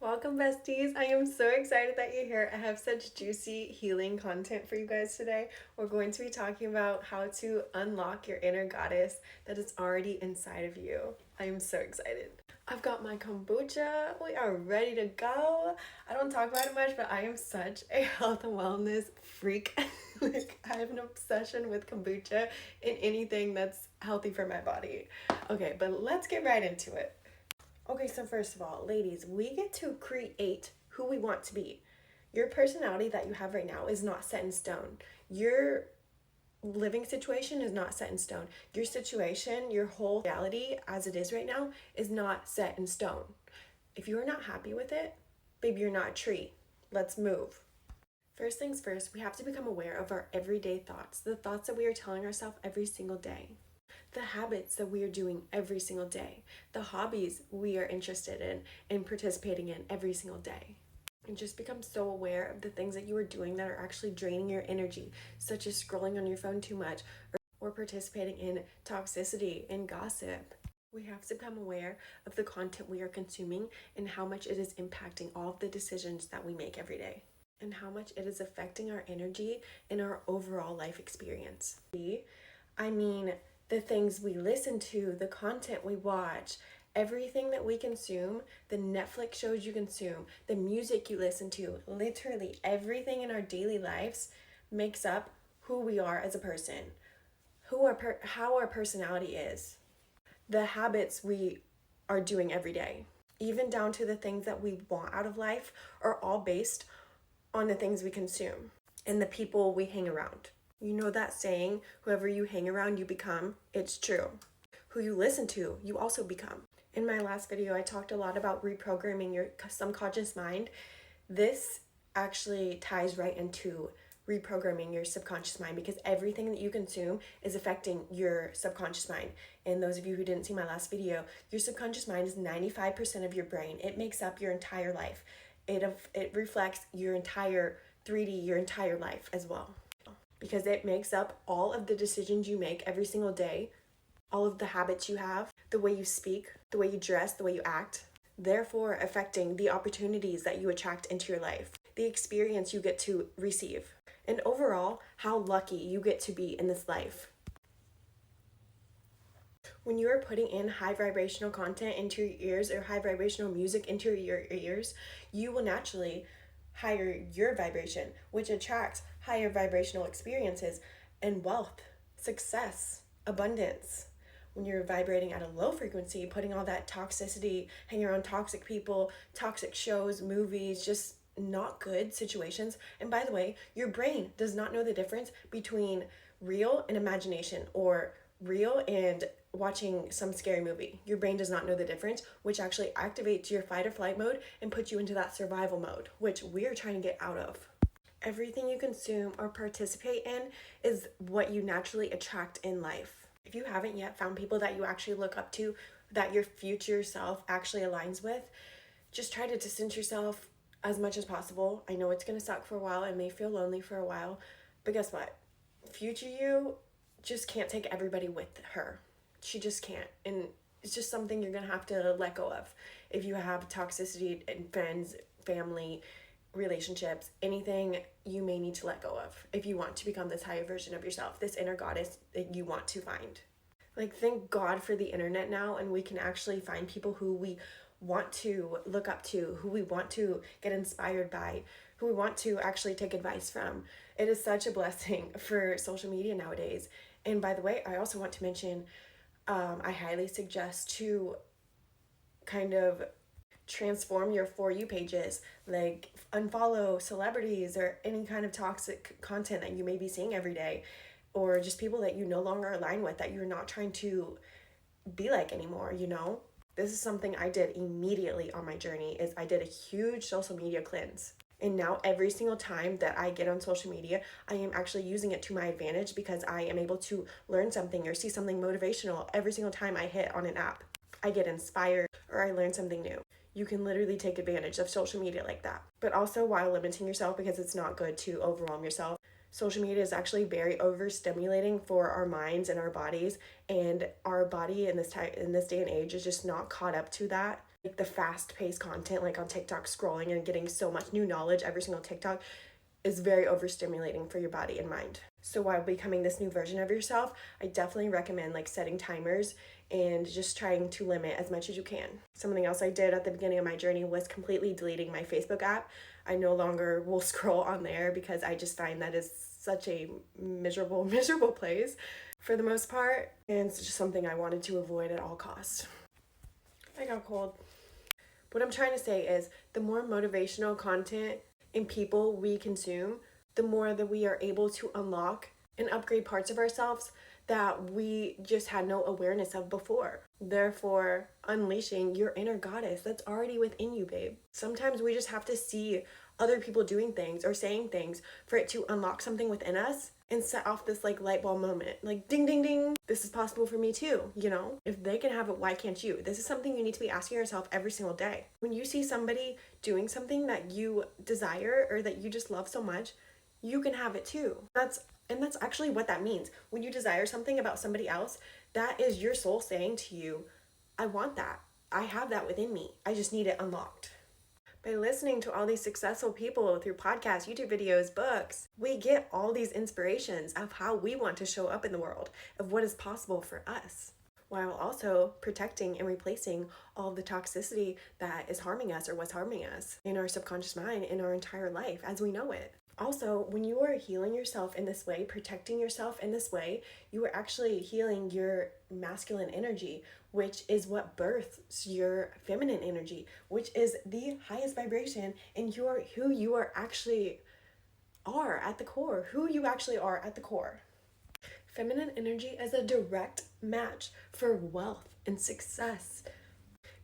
Welcome, besties. I am so excited that you're here. I have such juicy healing content for you guys today. We're going to be talking about how to unlock your inner goddess that is already inside of you. I am so excited. I've got my kombucha. We are ready to go. I don't talk about it much, but I am such a health and wellness freak. Like, I have an obsession with kombucha and anything that's healthy for my body. Okay, but let's get right into it. Okay, so first of all, ladies, we get to create who we want to be. Your personality that you have right now is not set in stone. Your living situation is not set in stone. Your situation, your whole reality as it is right now, is not set in stone. If you are not happy with it, baby, you're not a tree. Let's move. First things first, we have to become aware of our everyday thoughts, the thoughts that we are telling ourselves every single day, the habits that we are doing every single day, the hobbies we are interested in and participating in every single day. And just become so aware of the things that you are doing that are actually draining your energy, such as scrolling on your phone too much or participating in toxicity and gossip. We have to become aware of the content we are consuming and how much it is impacting all of the decisions that we make every day, and how much it is affecting our energy and our overall life experience. I mean, the things we listen to, the content we watch, everything that we consume, the Netflix shows you consume, the music you listen to, literally everything in our daily lives makes up who we are as a person, how our personality is, the habits we are doing every day, even down to the things that we want out of life, are all based on the things we consume and the people we hang around. You know that saying, whoever you hang around, you become? It's true. Who you listen to, you also become. In my last video, I talked a lot about reprogramming your subconscious mind. This actually ties right into reprogramming your subconscious mind, because everything that you consume is affecting your subconscious mind. And those of you who didn't see my last video, your subconscious mind is 95% of your brain. It makes up your entire life. It reflects your entire 3D, your entire life as well, because it makes up all of the decisions you make every single day, all of the habits you have, the way you speak, the way you dress, the way you act, therefore affecting the opportunities that you attract into your life, the experience you get to receive, and overall, how lucky you get to be in this life. When you are putting in high vibrational content into your ears, or high vibrational music into your ears, you will naturally higher your vibration, which attracts higher vibrational experiences and wealth, success, abundance. When you're vibrating at a low frequency, putting all that toxicity, hanging around toxic people, toxic shows, movies, just not good situations. And by the way, your brain does not know the difference between real and imagination, or real and watching some scary movie. Your brain does not know the difference, which actually activates your fight or flight mode and puts you into that survival mode, which we're trying to get out of. Everything you consume or participate in is what you naturally attract in life. If you haven't yet found people that you actually look up to, that your future self actually aligns with, just try to distance yourself as much as possible. I know it's going to suck for a while. It may feel lonely for a while, but guess what? Future you just can't take everybody with her. She just can't. And it's just something you're going to have to let go of. If you have toxicity in friends, family, relationships, anything you may need to let go of if you want to become this higher version of yourself, this inner goddess that you want to find. Like, thank God for the internet now, and we can actually find people who we want to look up to, who we want to get inspired by, who we want to actually take advice from. It is such a blessing for social media nowadays. And by the way, I also want to mention, I highly suggest to kind of transform your For You pages, like unfollow celebrities or any kind of toxic content that you may be seeing every day, or just people that you no longer align with, that you're not trying to be like anymore, you know? This is something I did immediately on my journey, is I did a huge social media cleanse. And now every single time that I get on social media, I am actually using it to my advantage, because I am able to learn something or see something motivational every single time I hit on an app. I get inspired or I learn something new. You can literally take advantage of social media like that, but also while limiting yourself, because it's not good to overwhelm yourself. Social media is actually very overstimulating for our minds and our bodies, and our body in this day and age is just not caught up to that. Like the fast-paced content, like on TikTok, scrolling and getting so much new knowledge every single TikTok is very overstimulating for your body and mind. So while becoming this new version of yourself, I definitely recommend like setting timers and just trying to limit as much as you can. Something else I did at the beginning of my journey was completely deleting my Facebook app. I no longer will scroll on there because I just find that is such a miserable, miserable place for the most part. And it's just something I wanted to avoid at all costs. I got cold. What I'm trying to say is the more motivational content and people we consume, the more that we are able to unlock and upgrade parts of ourselves that we just had no awareness of before. Therefore, unleashing your inner goddess that's already within you, babe. Sometimes we just have to see other people doing things or saying things for it to unlock something within us and set off this like light bulb moment. Like ding ding ding, this is possible for me too, you know? If they can have it, why can't you? This is something you need to be asking yourself every single day. When you see somebody doing something that you desire or that you just love so much, you can have it too. That's actually what that means. When you desire something about somebody else, that is your soul saying to you, I want that. I have that within me. I just need it unlocked. By listening to all these successful people through podcasts, YouTube videos, books, we get all these inspirations of how we want to show up in the world, of what is possible for us, while also protecting and replacing all the toxicity that is harming us or was harming us in our subconscious mind in our entire life as we know it. Also, when you are healing yourself in this way, protecting yourself in this way, you are actually healing your masculine energy, which is what births your feminine energy, which is the highest vibration in who you are actually are at the core, who you actually are at the core. Feminine energy is a direct match for wealth and success.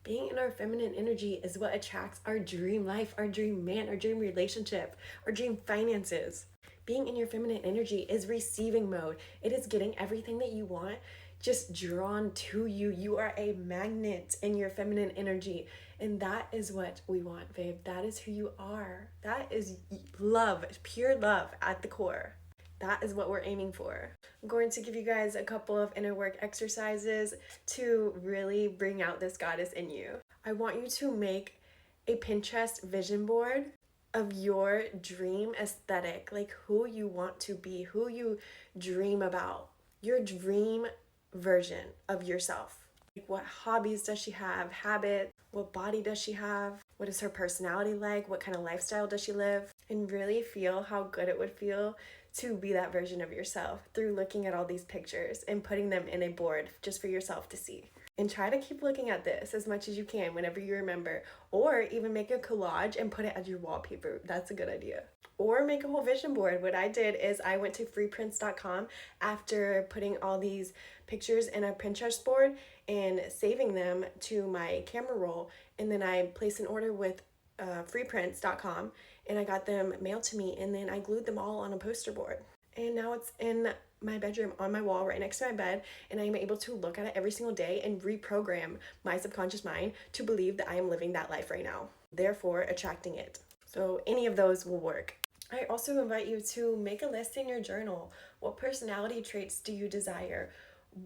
Being in our feminine energy is what attracts our dream life, our dream man, our dream relationship, our dream finances. Being in your feminine energy is receiving mode. It is getting everything that you want just drawn to you. You are a magnet in your feminine energy. And that is what we want, babe. That is who you are. That is love, pure love at the core. That is what we're aiming for. I'm going to give you guys a couple of inner work exercises to really bring out this goddess in you. I want you to make a Pinterest vision board of your dream aesthetic, like who you want to be, who you dream about, your dream version of yourself. Like what hobbies does she have, habits, what body does she have, what is her personality like, what kind of lifestyle does she live, and really feel how good it would feel to be that version of yourself through looking at all these pictures and putting them in a board just for yourself to see. And try to keep looking at this as much as you can whenever you remember, or even make a collage and put it as your wallpaper. That's a good idea. Or make a whole vision board. What I did is I went to freeprints.com after putting all these pictures in a Pinterest board and saving them to my camera roll, and then I placed an order with freeprints.com and I got them mailed to me, and then I glued them all on a poster board. And now it's in my bedroom on my wall right next to my bed, and I'm able to look at it every single day and reprogram my subconscious mind to believe that I am living that life right now, therefore attracting it. So any of those will work. I also invite you to make a list in your journal. What personality traits do you desire?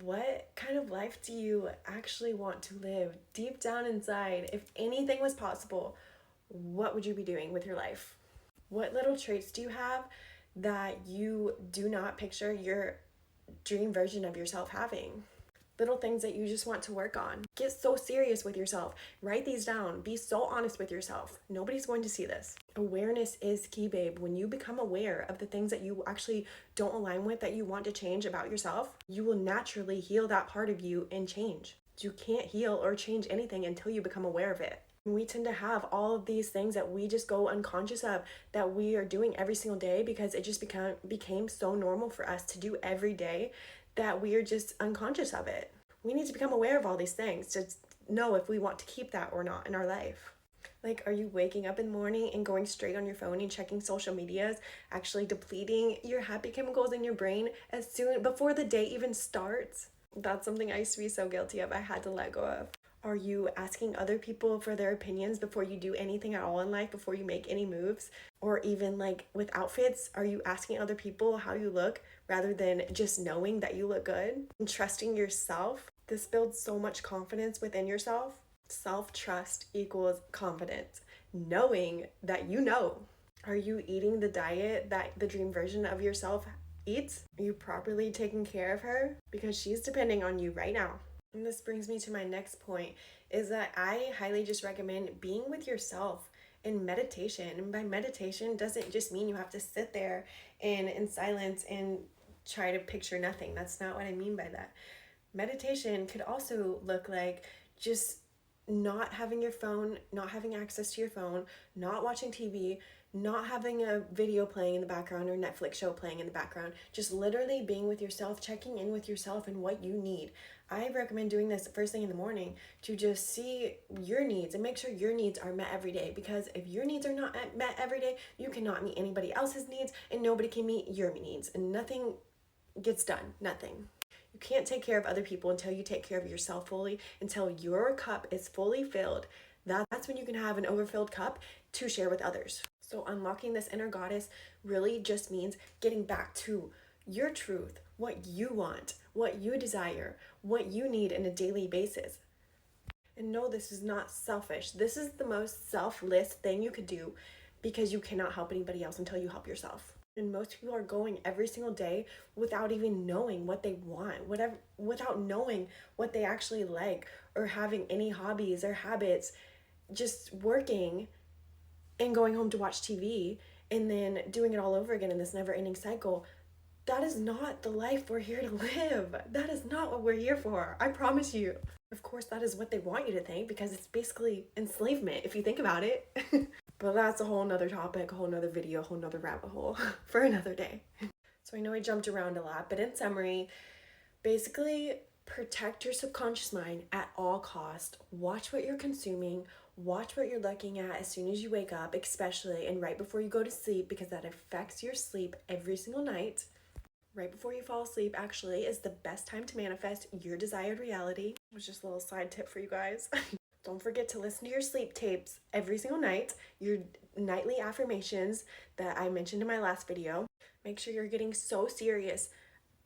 What kind of life do you actually want to live deep down inside? If anything was possible, what would you be doing with your life? What little traits do you have that you do not picture your dream version of yourself having? Little things that you just want to work on. Get so serious with yourself. Write these down. Be so honest with yourself. Nobody's going to see this. Awareness is key, babe. When you become aware of the things that you actually don't align with, that you want to change about yourself, you will naturally heal that part of you and change. You can't heal or change anything until you become aware of it. We tend to have all of these things that we just go unconscious of, that we are doing every single day because it just became so normal for us to do every day that we are just unconscious of it. We need to become aware of all these things to know if we want to keep that or not in our life. Like, are you waking up in the morning and going straight on your phone and checking social medias, actually depleting your happy chemicals in your brain as soon before the day even starts? That's something I used to be so guilty of. I had to let go of. Are you asking other people for their opinions before you do anything at all in life, before you make any moves? Or even like with outfits, are you asking other people how you look rather than just knowing that you look good and trusting yourself? This builds so much confidence within yourself. Self-trust equals confidence, knowing that you know. Are you eating the diet that the dream version of yourself eats? Are you properly taking care of her? Because she's depending on you right now. And this brings me to my next point, is that I highly just recommend being with yourself in meditation. And by meditation doesn't just mean you have to sit there and in silence and try to picture nothing. That's not what I mean by that. Meditation could also look like just not having your phone, not having access to your phone, not watching TV, not having a video playing in the background or Netflix show playing in the background, just literally being with yourself, checking in with yourself and what you need. I recommend doing this first thing in the morning to just see your needs and make sure your needs are met every day, because if your needs are not met every day, you cannot meet anybody else's needs and nobody can meet your needs and nothing gets done. Nothing. You can't take care of other people until you take care of yourself fully, until your cup is fully filled. That's when you can have an overfilled cup to share with others. So unlocking this inner goddess really just means getting back to your truth, what you want, what you desire, what you need in a daily basis. And no, this is not selfish. This is the most selfless thing you could do, because you cannot help anybody else until you help yourself. And most people are going every single day without even knowing what they want, without knowing what they actually like, or having any hobbies or habits, just working and going home to watch TV and then doing it all over again in this never-ending cycle. That is not the life we're here to live. That is not what we're here for. I promise you. Of course, that is what they want you to think, because it's basically enslavement if you think about it. But that's a whole nother topic, a whole nother video, a whole nother rabbit hole for another day. So I know I jumped around a lot, but in summary, basically protect your subconscious mind at all cost. Watch what you're consuming, watch what you're looking at as soon as you wake up, especially, and right before you go to sleep, because that affects your sleep every single night. Right before you fall asleep actually is the best time to manifest your desired reality. It was just a little side tip for you guys. Don't forget to listen to your sleep tapes every single night, your nightly affirmations that I mentioned in my last video. Make sure you're getting so serious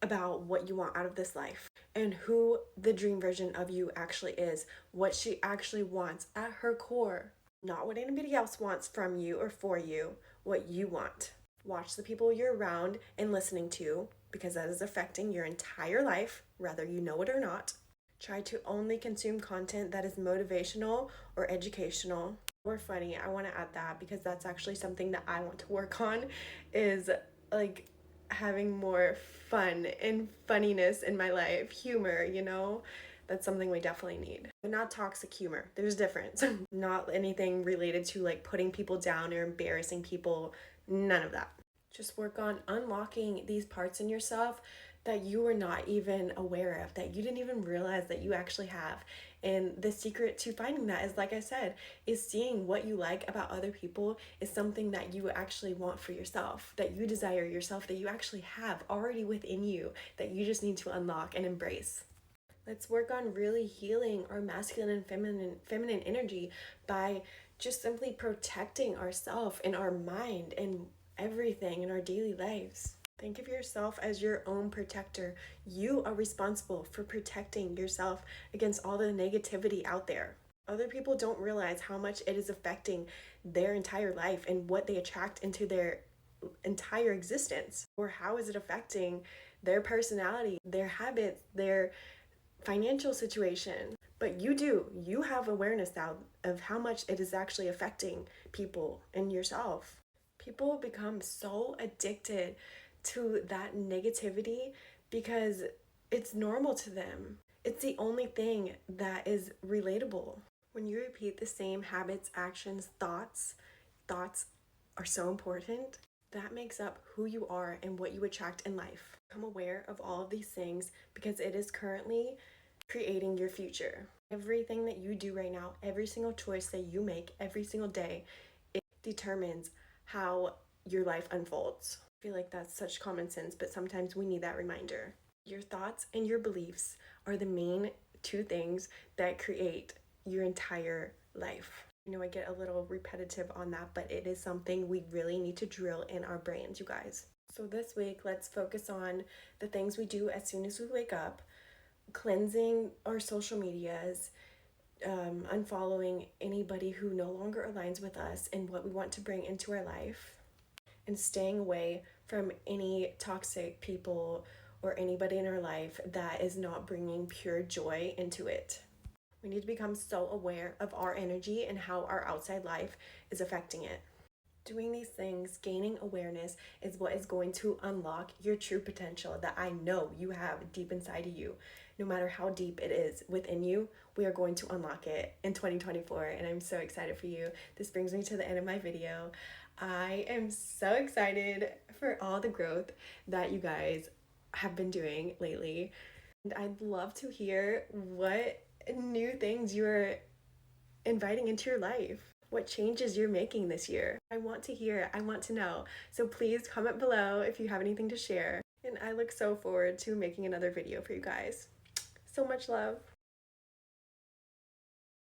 about what you want out of this life and who the dream version of you actually is, what she actually wants at her core. Not what anybody else wants from you or for you, what you want. Watch the people you're around and listening to, because that is affecting your entire life, whether you know it or not. Try to only consume content that is motivational or educational or funny. I want to add that, because that's actually something that I want to work on, is like having more fun and funniness in my life, humor, that's something we definitely need. But not toxic humor. There's a difference. Not anything related to like putting people down or embarrassing people. None of that. Just work on unlocking these parts in yourself that you were not even aware of, that you didn't even realize that you actually have. And the secret to finding that is, like I said, is seeing what you like about other people is something that you actually want for yourself, that you desire yourself, that you actually have already within you, that you just need to unlock and embrace. Let's work on really healing our masculine and feminine energy by just simply protecting ourselves and our mind and everything in our daily lives. Think of yourself as your own protector. You are responsible for protecting yourself against all the negativity out there. Other people don't realize how much it is affecting their entire life and what they attract into their entire existence, or how is it affecting their personality, their habits, their financial situation. But you do. You have awareness now of how much it is actually affecting people and yourself. People become so addicted to that negativity because it's normal to them. It's the only thing that is relatable. When you repeat the same habits, actions, thoughts are so important. That makes up who you are and what you attract in life. Become aware of all of these things, because it is currently creating your future. Everything that you do right now, every single choice that you make every single day, it determines how your life unfolds. I feel like that's such common sense, but sometimes we need that reminder. Your thoughts and your beliefs are the main two things that create your entire life. I know I get a little repetitive on that, but it is something we really need to drill in our brains, you guys. So this week, let's focus on the things we do as soon as we wake up, cleansing our social medias, unfollowing anybody who no longer aligns with us and what we want to bring into our life, and staying away from any toxic people or anybody in our life that is not bringing pure joy into it. We need to become so aware of our energy and how our outside life is affecting it. Doing these things, gaining awareness, is what is going to unlock your true potential that I know you have deep inside of you. No matter how deep it is within you, we are going to unlock it in 2024, and I'm so excited for you. This brings me to the end of my video. I am so excited for all the growth that you guys have been doing lately. And I'd love to hear what new things you're inviting into your life, what changes you're making this year. I want to hear, I want to know. So please comment below if you have anything to share. And I look so forward to making another video for you guys. So much love.